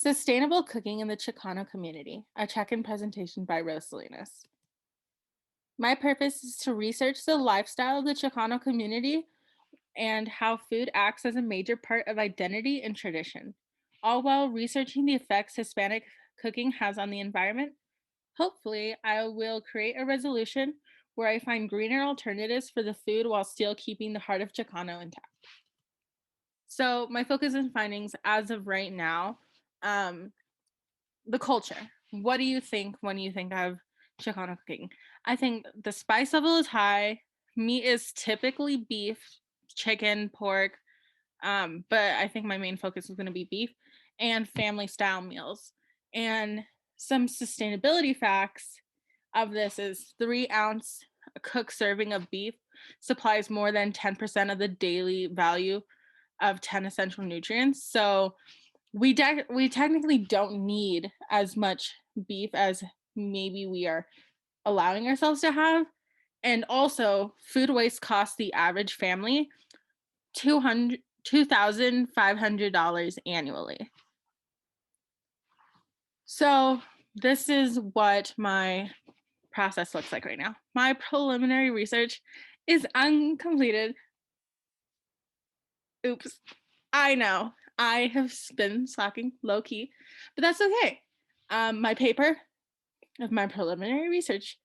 Sustainable Cooking in the Chicano Community, a check-in presentation by Rose Salinas. My purpose is to research the lifestyle of the Chicano community and how food acts as a major part of identity and tradition, all while researching the effects Hispanic cooking has on the environment. Hopefully, I will create a resolution where I find greener alternatives for the food while still keeping the heart of Chicano intact. So, my focus and findings as of right now, um, the culture. What do you think when you think of Chicano cooking? I think the spice level is high. Meat is typically beef, chicken, pork, but I think my main focus is going to be beef and family style meals. And some sustainability facts of this is 3 ounce cooked serving of beef supplies more than 10% of the daily value of 10 essential nutrients. So we technically don't need as much beef as maybe we are allowing ourselves to have. And also, food waste costs the average family 2,500 dollars annually. So this is what my process looks like right now. My preliminary research is uncompleted. Oops. I know. I have been slacking low key, but that's okay. My paper of my preliminary research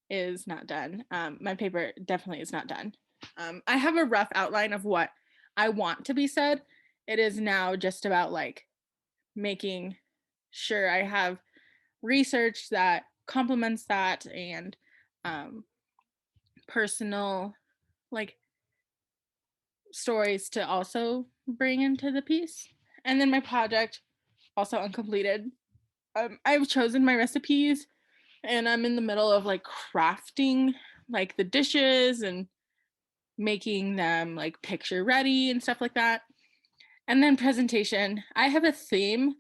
is not done. My paper definitely is not done. I have a rough outline of what I want to be said. It is now just about like making sure I have research that complements that and um, personal like stories to also bring into the piece. And then my project, also uncompleted. I've chosen my recipes and I'm in the middle of like crafting like the dishes and making them like picture ready and stuff like that. And then presentation. I have a theme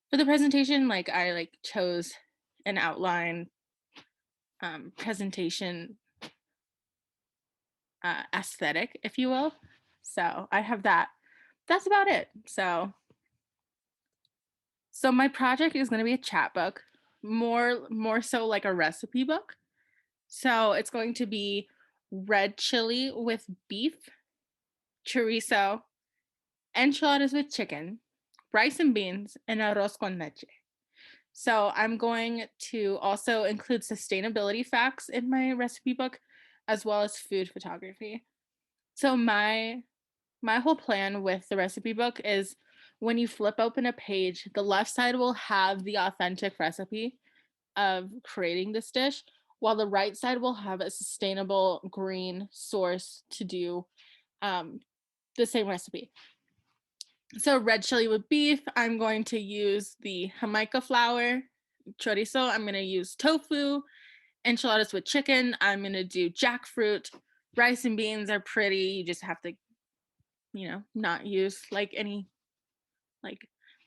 for the presentation. Like I like chose an outline presentation aesthetic, if you will. So I have that. That's about it. So my project is going to be a chat book, more so like a recipe book. So it's going to be red chili with beef, chorizo, enchiladas with chicken, rice and beans, and arroz con leche. So I'm going to also include sustainability facts in my recipe book, as well as food photography. So my whole plan with the recipe book is when you flip open a page, the left side will have the authentic recipe of creating this dish, while the right side will have a sustainable green source to do um, the same recipe. So red chili with beef, I'm going to use the Jamaica flour. Chorizo, I'm going to use tofu. Enchiladas with chicken, I'm going to do jackfruit. Rice and beans are pretty. You just have to, not use like any like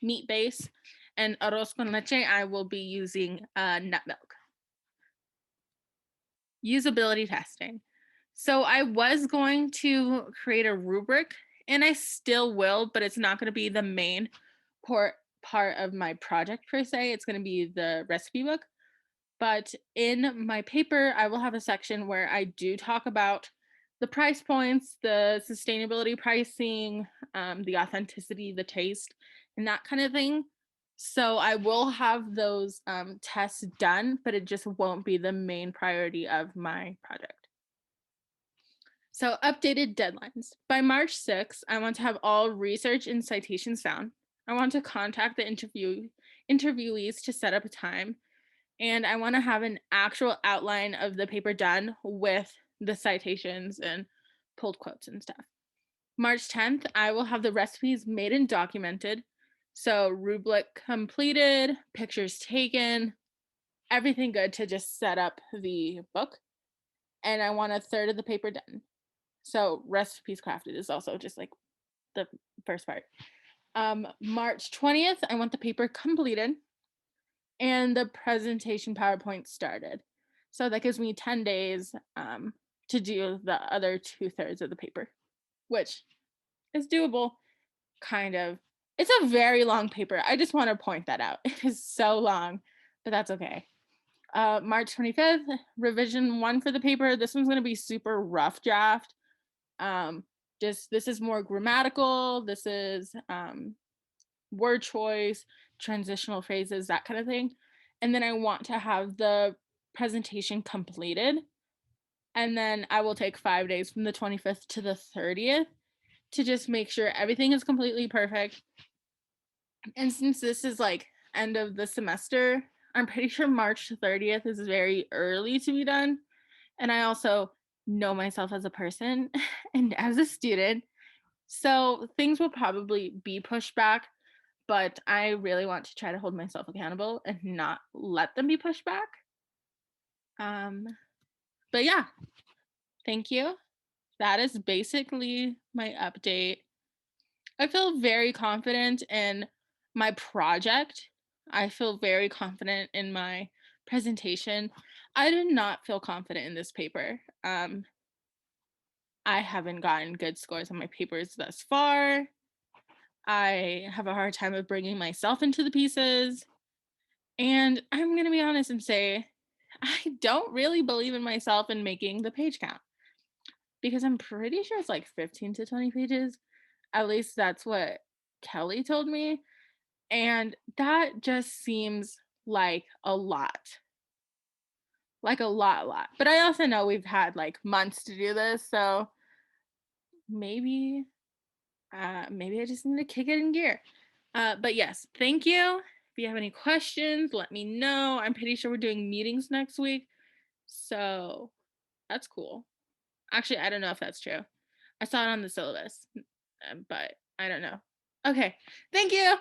meat base. And arroz con leche, I will be using nut milk. Usability testing. So I was going to create a rubric and I still will, but it's not going to be the main part of my project per se. It's going to be the recipe book. But in my paper, I will have a section where I do talk about the price points, the sustainability pricing, the authenticity, the taste, and that kind of thing. So I will have those tests done, but it just won't be the main priority of my project. So updated deadlines. By March 6th, I want to have all research and citations found. I want to contact the interviewees to set up a time. And I want to have an actual outline of the paper done with the citations and pulled quotes and stuff. March 10th, I will have the recipes made and documented. So rubric completed, pictures taken, everything good to just set up the book. And I want a third of the paper done. So recipes crafted is also just like the first part. March 20th, I want the paper completed and the presentation PowerPoint started. So that gives me 10 days to do the other 2/3 of the paper, which is doable, kind of. It's a very long paper. I just want to point that out. It is so long, but that's okay. March 25th, revision one for the paper. This one's going to be super rough draft. Um, just this is more grammatical. This is word choice, transitional phrases, that kind of thing. And then I want to have the presentation completed. And then I will take 5 days from the 25th to the 30th to just make sure everything is completely perfect. And since this is like end of the semester, I'm pretty sure March 30th is very early to be done. And I also know myself as a person and as a student. So things will probably be pushed back, but I really want to try to hold myself accountable and not let them be pushed back. Um, but yeah, thank you. That is basically my update. I feel very confident in my project. I feel very confident in my presentation. I did not feel confident in this paper. I haven't gotten good scores on my papers thus far. I have a hard time of bringing myself into the pieces. And I'm going to be honest and say, I don't really believe in myself in making the page count because I'm pretty sure it's like 15 to 20 pages. At least that's what Kelly told me. And that just seems like a lot. But I also know we've had like months to do this. So maybe, maybe I just need to kick it in gear. But yes, thank you. If you have any questions, let me know. I'm pretty sure we're doing meetings next week. So that's cool. Actually, I don't know if that's true. I saw it on the syllabus, but I don't know. Okay. Thank you.